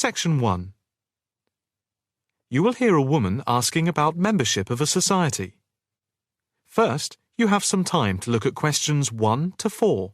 Section 1. You will hear a woman asking about membership of a society. First, you have some time to look at questions 1 to 4.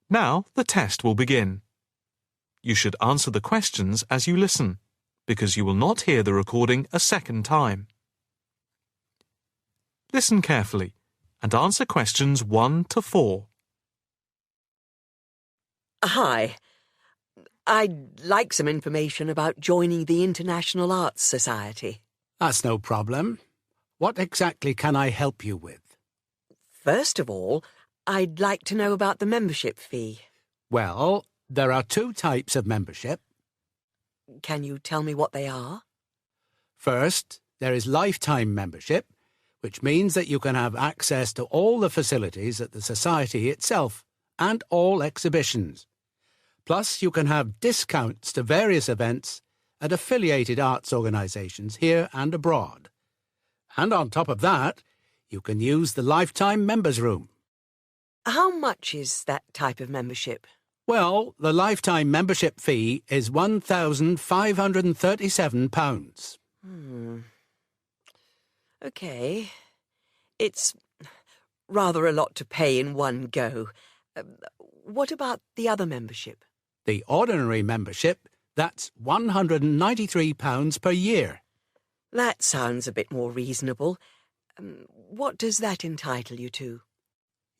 Now the test will begin. You should answer the questions as you listen, because you will not hear the recording a second time. Listen carefully and answer questions 1 to 4. Hi. I'd like some information about joining the International Arts Society. That's no problem. What exactly can I help you with? First of all, I'd like to know about the membership fee. Well, there are 2 types of membership. Can you tell me what they are? First, there is lifetime membership, which means that you can have access to all the facilities at the Society itself and all exhibitions. Plus, you can have discounts to various events at affiliated arts organisations here and abroad. And on top of that, you can use the lifetime members' room. How much is that type of membership? Well, the lifetime membership fee is £1,537. OK. It's rather a lot to pay in one go. What about the other membership? The ordinary membership, that's £193 per year. That sounds a bit more reasonable. What does that entitle you to?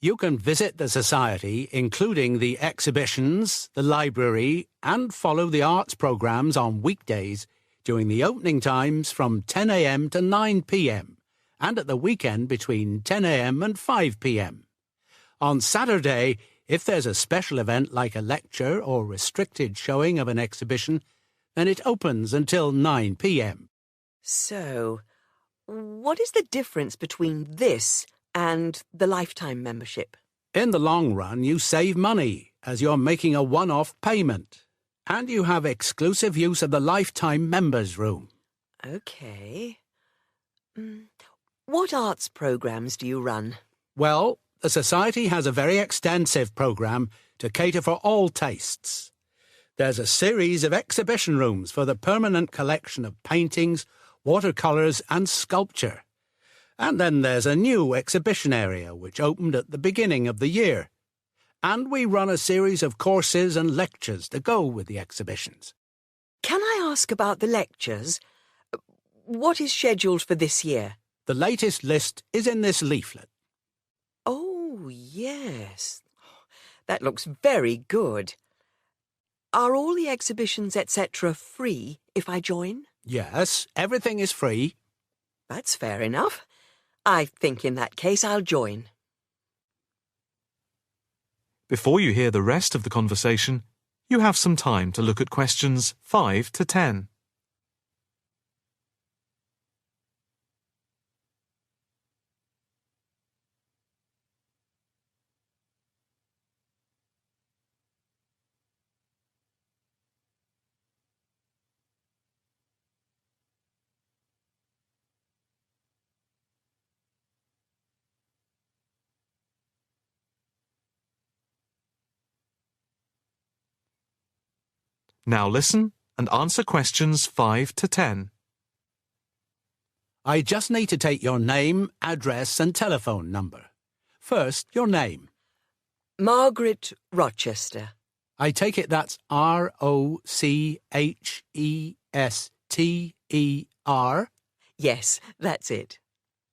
You can visit the Society, including the exhibitions, the library, and follow the arts programmes on weekdays during the opening times from 10 a.m. to 9 p.m, and at the weekend between 10 a.m. and 5 p.m. On Saturday, if there's a special event like a lecture or restricted showing of an exhibition, then it opens until 9 p.m. So, what is the difference between this and the lifetime membership? In the long run, you save money as you're making a one-off payment, and you have exclusive use of the lifetime members' room. OK. What arts programmes do you run? Well, the Society has a very extensive programme to cater for all tastes. There's a series of exhibition rooms for the permanent collection of paintings, watercolours and sculpture. And then there's a new exhibition area which opened at the beginning of the year. And we run a series of courses and lectures to go with the exhibitions. Can I ask about the lectures? What is scheduled for this year? The latest list is in this leaflet. Oh, yes. That looks very good. Are all the exhibitions, etc., free if I join? Yes, everything is free. That's fair enough. I think in that case I'll join. Before you hear the rest of the conversation, you have some time to look at questions 5 to 10. Now listen and answer questions 5 to 10. I just need to take your name, address and telephone number. First, your name. Margaret Rochester. I take it that's Rochester? Yes, that's it.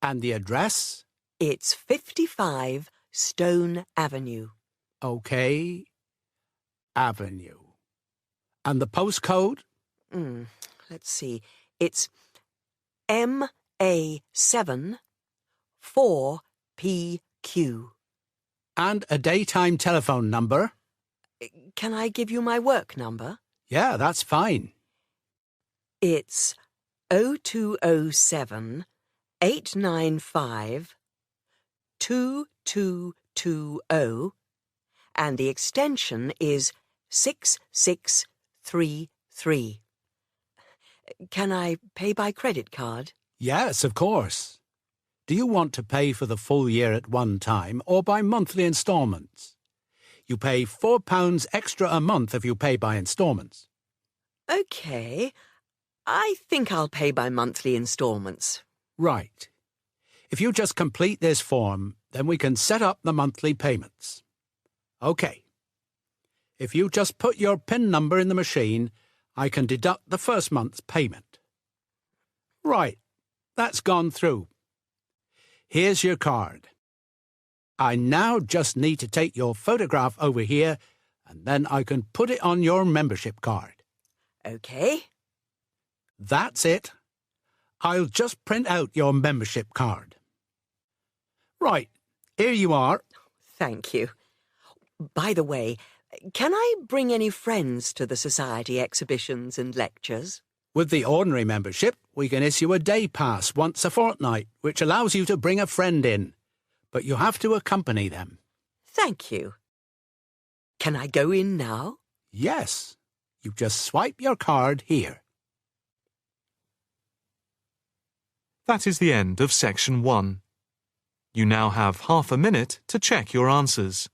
And the address? It's 55 Stone Avenue. OK. Avenue. And the postcode? Let's see. It's MA7 4PQ. And a daytime telephone number? Can I give you my work number? Yeah, that's fine. It's 0207 895 222 620 and the extension is 6633. Can I pay by credit card? Yes, of course. Do you want to pay for the full year at one time or by monthly instalments? You pay £4 extra a month if you pay by instalments. OK. I think I'll pay by monthly instalments. Right. If you just complete this form, then we can set up the monthly payments. OK. If you just put your PIN number in the machine, I can deduct the first month's payment. Right. That's gone through. Here's your card. I now just need to take your photograph over here, and then I can put it on your membership card. OK. That's it. I'll just print out your membership card. Right, here you are. Thank you. By the way, can I bring any friends to the Society exhibitions and lectures? With the ordinary membership, we can issue a day pass once a fortnight, which allows you to bring a friend in. But you have to accompany them. Thank you. Can I go in now? Yes. You just swipe your card here. That is the end of section 1. You now have half a minute to check your answers.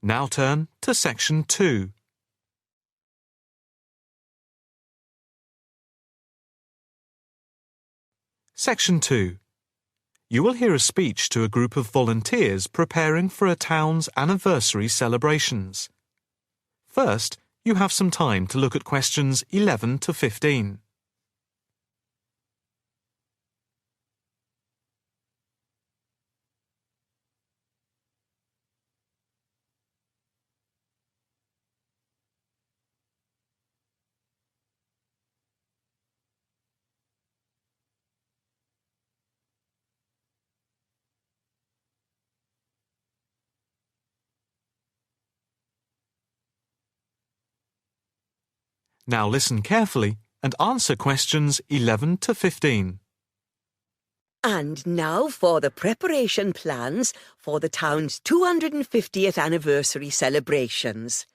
Now turn to section 2. Section 2. You will hear a speech to a group of volunteers preparing for a town's anniversary celebrations. First, you have some time to look at questions 11 to 15. Now listen carefully and answer questions 11 to 15. And now for the preparation plans for the town's 250th anniversary celebrations.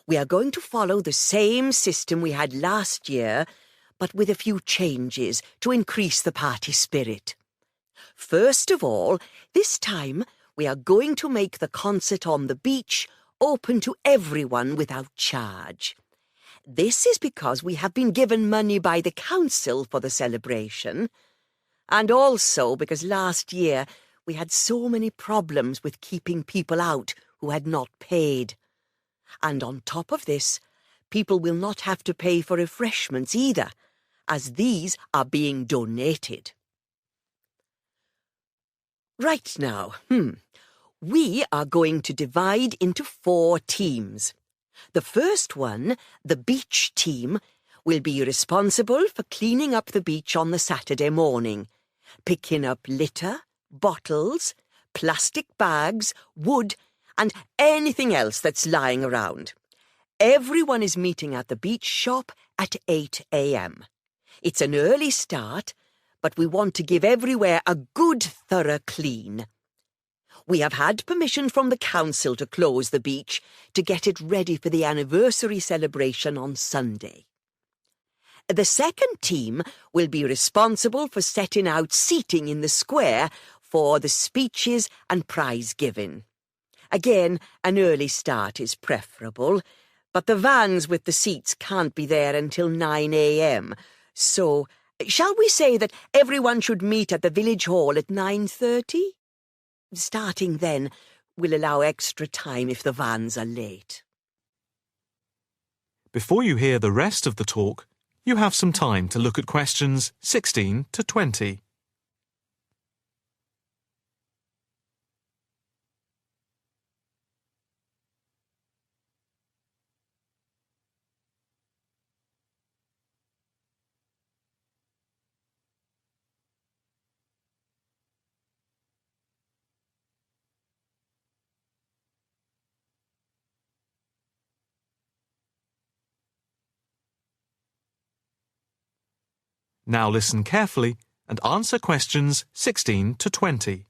We are going to follow the same system we had last year, but with a few changes to increase the party spirit. First of all, this time we are going to make the concert on the beach open to everyone without charge. This is because we have been given money by the council for the celebration, and also because last year we had so many problems with keeping people out who had not paid. And on top of this, people will not have to pay for refreshments either, as these are being donated. Right now, we are going to divide into 4 teams. The first one, the beach team, will be responsible for cleaning up the beach on the Saturday morning, picking up litter, bottles, plastic bags, wood, and anything else that's lying around. Everyone is meeting at the beach shop at 8 a.m. It's an early start, but we want to give everywhere a good thorough clean. We have had permission from the council to close the beach to get it ready for the anniversary celebration on Sunday. The second team will be responsible for setting out seating in the square for the speeches and prize giving. Again, an early start is preferable, but the vans with the seats can't be there until 9 a.m. So, shall we say that everyone should meet at the village hall at 9:30? Starting then will allow extra time if the vans are late. Before you hear the rest of the talk, you have some time to look at questions 16 to 20. Now listen carefully and answer questions 16 to 20.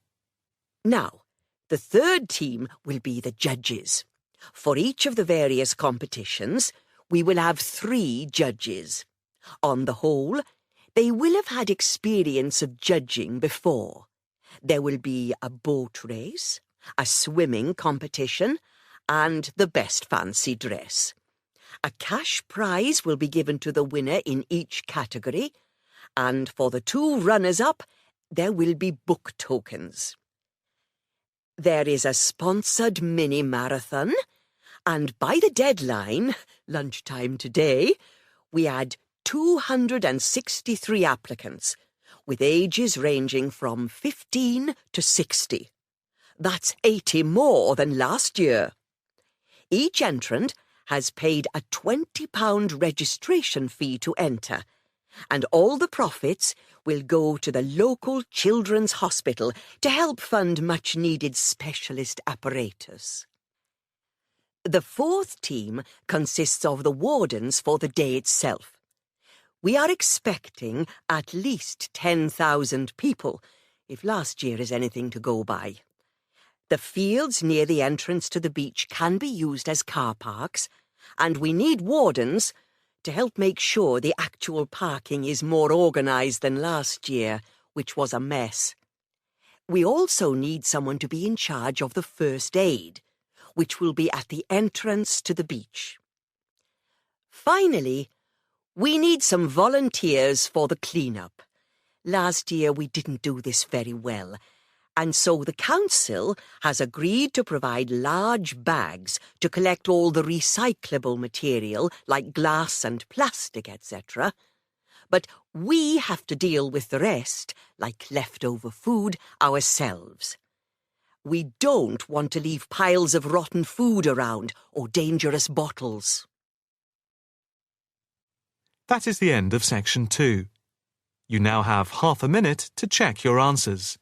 Now, the third team will be the judges. For each of the various competitions, we will have 3 judges. On the whole, they will have had experience of judging before. There will be a boat race, a swimming competition, and the best fancy dress. A cash prize will be given to the winner in each category, and for the 2 runners-up, there will be book tokens. There is a sponsored mini-marathon, and by the deadline, lunchtime today, we had 263 applicants, with ages ranging from 15 to 60. That's 80 more than last year. Each entrant has paid a £20 registration fee to enter, and all the profits will go to the local children's hospital to help fund much-needed specialist apparatus. The 4th team consists of the wardens for the day itself. We are expecting at least 10,000 people, if last year is anything to go by. The fields near the entrance to the beach can be used as car parks, and we need wardens to help make sure the actual parking is more organised than last year, which was a mess. We also need someone to be in charge of the first aid, which will be at the entrance to the beach. Finally, we need some volunteers for the clean-up. Last year we didn't do this very well, and so the council has agreed to provide large bags to collect all the recyclable material like glass and plastic, etc. But we have to deal with the rest, like leftover food, ourselves. We don't want to leave piles of rotten food around or dangerous bottles. That is the end of section 2. You now have half a minute to check your answers.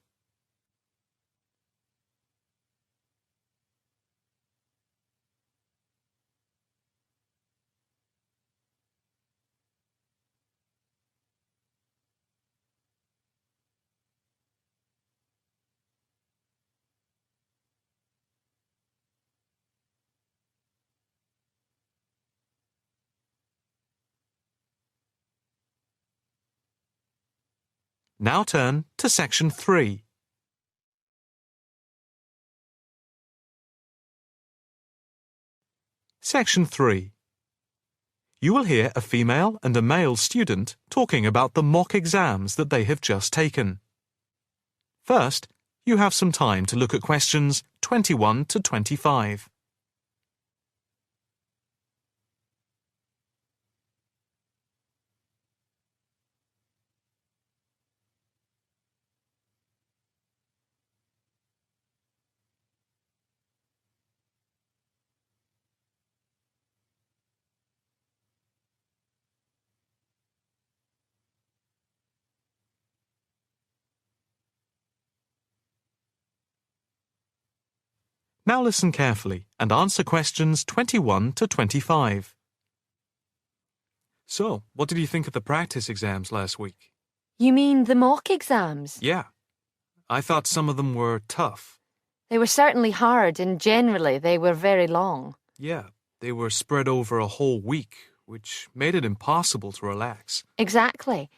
Now turn to section 3. Section 3. You will hear a female and a male student talking about the mock exams that they have just taken. First, you have some time to look at questions 21 to 25. Now listen carefully and answer questions 21 to 25. So, what did you think of the practice exams last week? You mean the mock exams? Yeah. I thought some of them were tough. They were certainly hard and generally they were very long. Yeah, they were spread over a whole week, which made it impossible to relax. Exactly.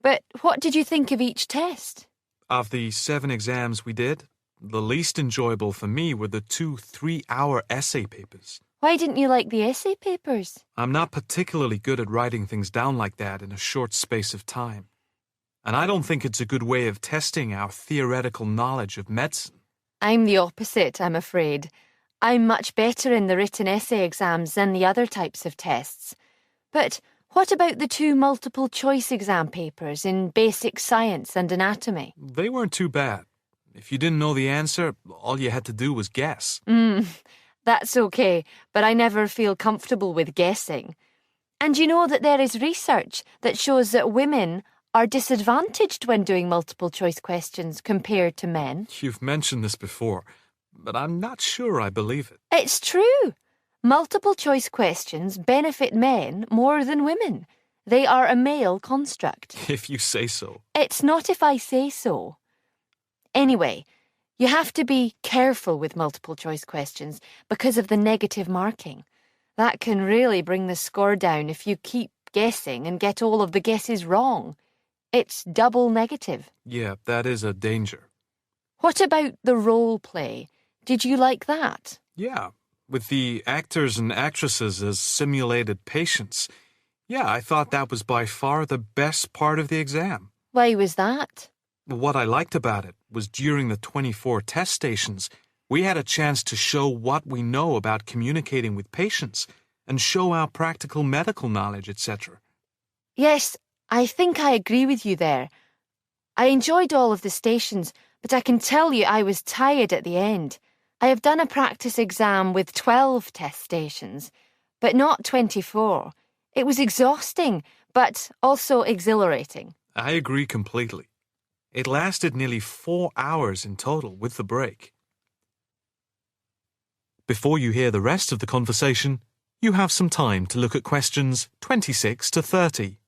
But what did you think of each test? Of the 7 exams we did, the least enjoyable for me were the 2 3-hour essay papers. Why didn't you like the essay papers? I'm not particularly good at writing things down like that in a short space of time. And I don't think it's a good way of testing our theoretical knowledge of medicine. I'm the opposite, I'm afraid. I'm much better in the written essay exams than the other types of tests. But what about the 2 multiple-choice exam papers in basic science and anatomy? They weren't too bad. If you didn't know the answer, all you had to do was guess. That's okay, but I never feel comfortable with guessing. And you know that there is research that shows that women are disadvantaged when doing multiple-choice questions compared to men. You've mentioned this before, but I'm not sure I believe it. It's true. Multiple-choice questions benefit men more than women. They are a male construct. If you say so. It's not if I say so. Anyway, you have to be careful with multiple choice questions because of the negative marking. That can really bring the score down if you keep guessing and get all of the guesses wrong. It's double negative. Yeah, that is a danger. What about the role play? Did you like that? Yeah, with the actors and actresses as simulated patients. Yeah, I thought that was by far the best part of the exam. Why was that? What I liked about it was during the 24 test stations, we had a chance to show what we know about communicating with patients and show our practical medical knowledge, etc. Yes, I think I agree with you there. I enjoyed all of the stations, but I can tell you I was tired at the end. I have done a practice exam with 12 test stations, but not 24. It was exhausting, but also exhilarating. I agree completely. It lasted nearly 4 hours in total with the break. Before you hear the rest of the conversation, you have some time to look at questions 26 to 30.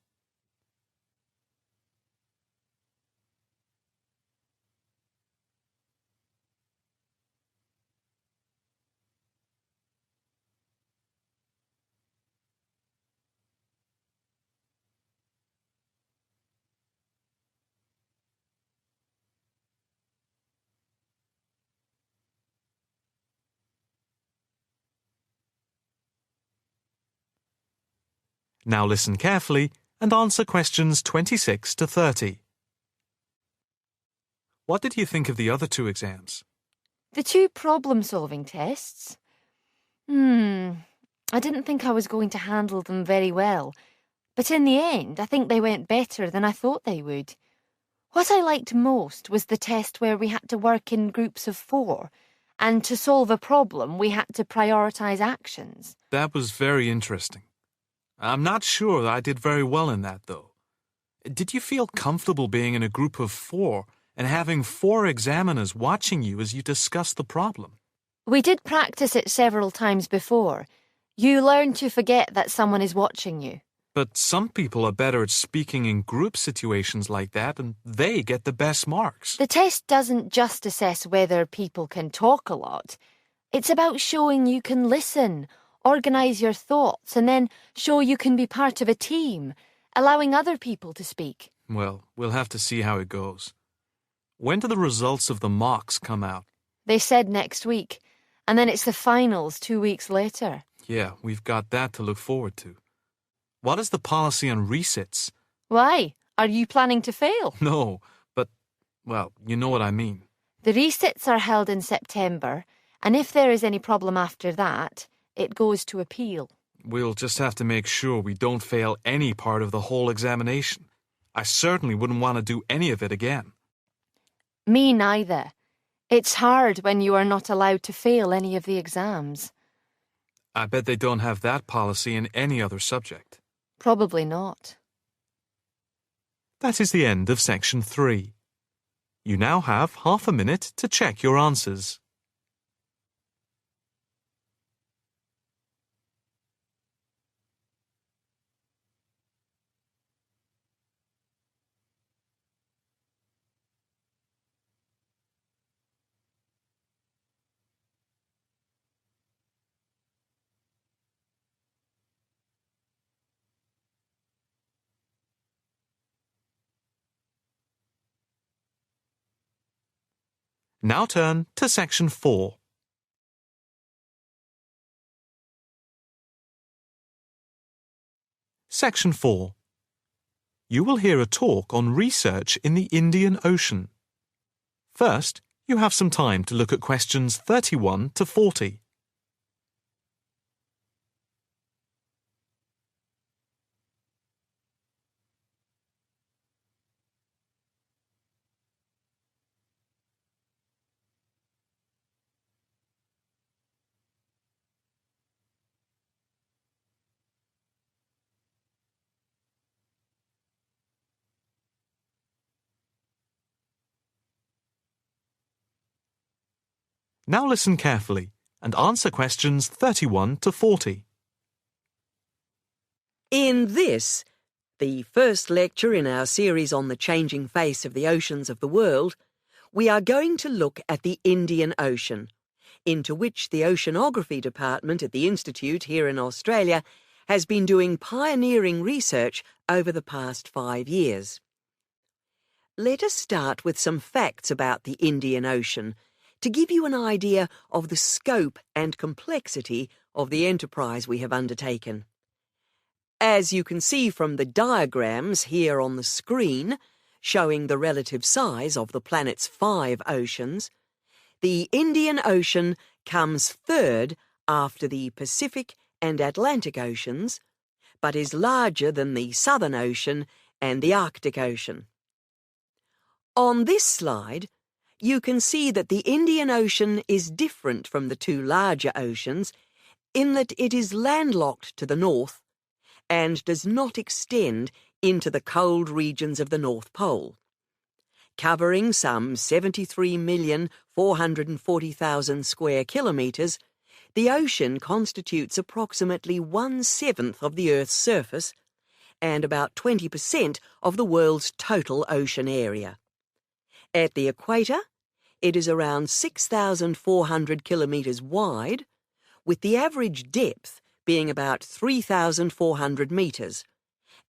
Now listen carefully and answer questions 26 to 30. What did you think of the other two exams? The two problem-solving tests? I didn't think I was going to handle them very well, but in the end, I think they went better than I thought they would. What I liked most was the test where we had to work in groups of 4, and to solve a problem, we had to prioritise actions. That was very interesting. I'm not sure that I did very well in that, though. Did you feel comfortable being in a group of 4 and having 4 examiners watching you as you discussed the problem? We did practice it several times before. You learn to forget that someone is watching you. But some people are better at speaking in group situations like that, and they get the best marks. The test doesn't just assess whether people can talk a lot. It's about showing you can listen, organise your thoughts, and then show you can be part of a team, allowing other people to speak. Well, we'll have to see how it goes. When do the results of the mocks come out? They said next week, and then it's the finals 2 weeks later. Yeah, we've got that to look forward to. What is the policy on resits? Why? Are you planning to fail? No, but, well, you know what I mean. The resits are held in September, and if there is any problem after that, it goes to appeal. We'll just have to make sure we don't fail any part of the whole examination. I certainly wouldn't want to do any of it again. Me neither. It's hard when you are not allowed to fail any of the exams. I bet they don't have that policy in any other subject. Probably not. That is the end of section 3. You now have half a minute to check your answers. Now turn to section 4. Section 4. You will hear a talk on research in the Indian Ocean. First, you have some time to look at questions 31 to 40. Now listen carefully and answer questions 31 to 40. In this, The first lecture in our series on the changing face of the oceans of the world, we are going to look at the Indian Ocean, into which the Oceanography Department at the Institute here in Australia has been doing pioneering research over the past 5 years. Let us start with some facts about the Indian Ocean to give you an idea of the scope and complexity of the enterprise we have undertaken. As you can see from the diagrams here on the screen, showing the relative size of the planet's 5 oceans, the Indian Ocean comes third after the Pacific and Atlantic Oceans, but is larger than the Southern Ocean and the Arctic Ocean. On this slide, you can see that the Indian Ocean is different from the 2 larger oceans in that it is landlocked to the north and does not extend into the cold regions of the North Pole. Covering some 73,440,000 square kilometres, the ocean constitutes approximately 1/7 of the Earth's surface and about 20% of the world's total ocean area. At the equator, it is around 6,400 kilometres wide, with the average depth being about 3,400 metres,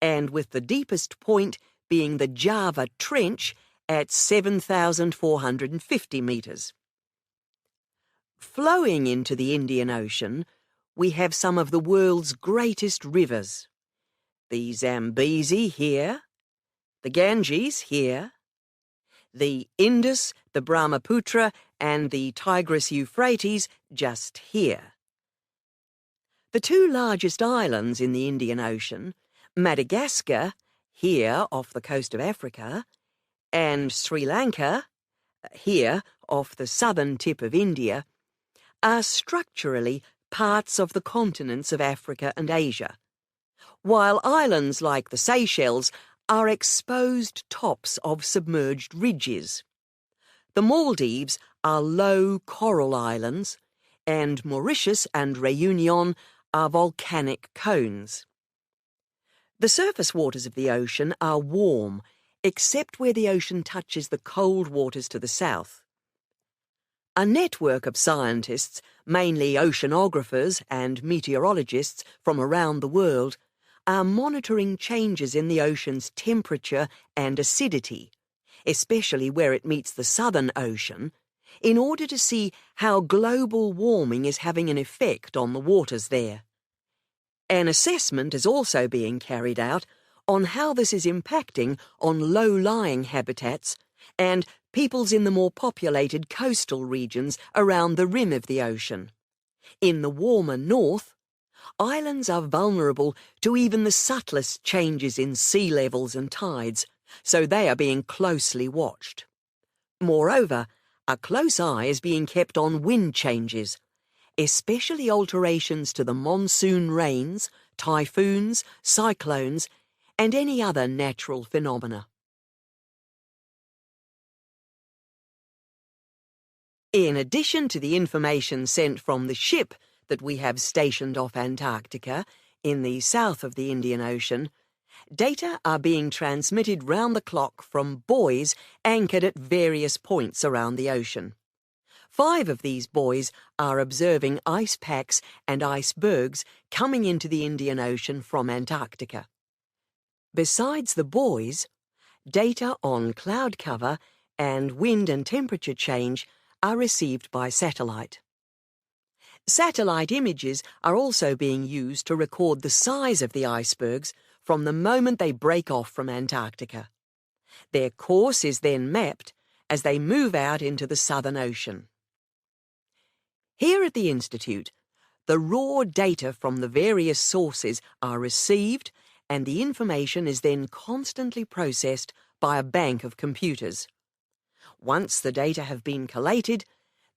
and with the deepest point being the Java Trench at 7,450 metres. Flowing into the Indian Ocean, we have some of the world's greatest rivers. The Zambezi here, the Ganges here, the Indus, the Brahmaputra, and the Tigris-Euphrates just here. The 2 largest islands in the Indian Ocean, Madagascar, here off the coast of Africa, and Sri Lanka, here off the southern tip of India, are structurally parts of the continents of Africa and Asia, while islands like the Seychelles are exposed tops of submerged ridges. The Maldives are low coral islands, and Mauritius and Réunion are volcanic cones. The surface waters of the ocean are warm, except where the ocean touches the cold waters to the south. A network of scientists, mainly oceanographers and meteorologists from around the world, are monitoring changes in the ocean's temperature and acidity, especially where it meets the Southern Ocean, in order to see how global warming is having an effect on the waters there. An assessment is also being carried out on how this is impacting on low-lying habitats and peoples in the more populated coastal regions around the rim of the ocean. In the warmer north, islands are vulnerable to even the subtlest changes in sea levels and tides, so they are being closely watched. Moreover, a close eye is being kept on wind changes, especially alterations to the monsoon rains, typhoons, cyclones, and any other natural phenomena. In addition to the information sent from the ship that we have stationed off Antarctica, in the south of the Indian Ocean, data are being transmitted round the clock from buoys anchored at various points around the ocean. 5 of these buoys are observing ice packs and icebergs coming into the Indian Ocean from Antarctica. Besides the buoys, data on cloud cover and wind and temperature change are received by satellite. Satellite images are also being used to record the size of the icebergs from the moment they break off from Antarctica. Their course is then mapped as they move out into the Southern Ocean. Here at the Institute, the raw data from the various sources are received and the information is then constantly processed by a bank of computers. Once the data have been collated,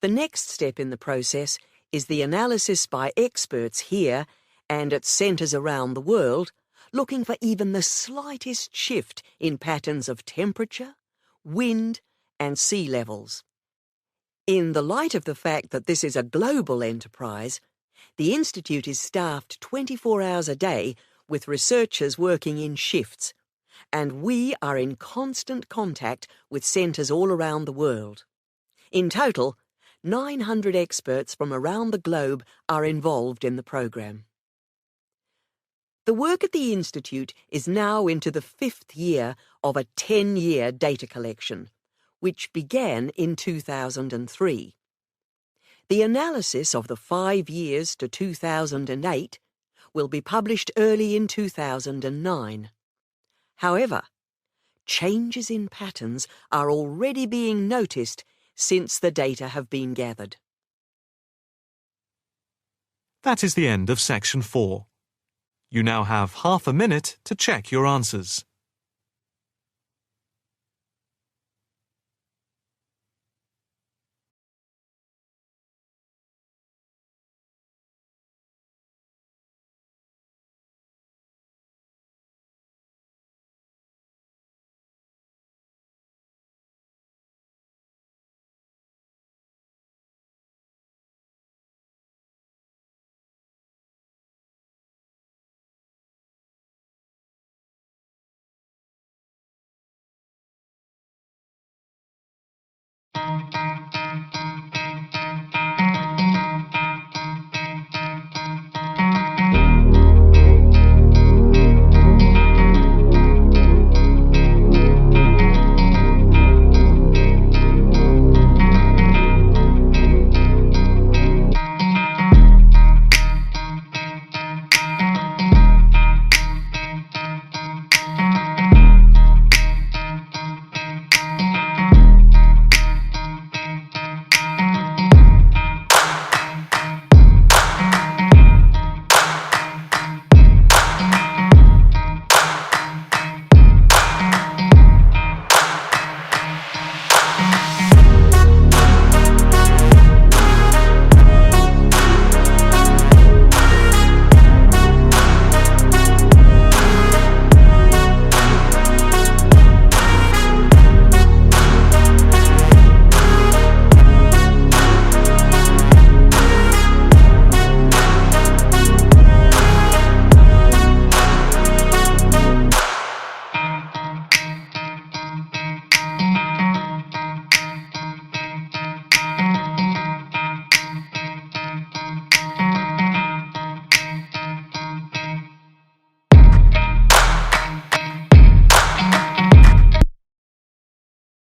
the next step in the process is the analysis by experts here and at centres around the world, looking for even the slightest shift in patterns of temperature, wind, and sea levels. In the light of the fact that this is a global enterprise, the Institute is staffed 24 hours a day with researchers working in shifts, and we are in constant contact with centres all around the world. In total, 900 experts from around the globe are involved in the programme. The work at the Institute is now into the 5th year of a 10-year data collection, which began in 2003. The analysis of the 5 years to 2008 will be published early in 2009. However, changes in patterns are already being noticed since the data have been gathered. That is the end of section 4. You now have half a minute to check your answers.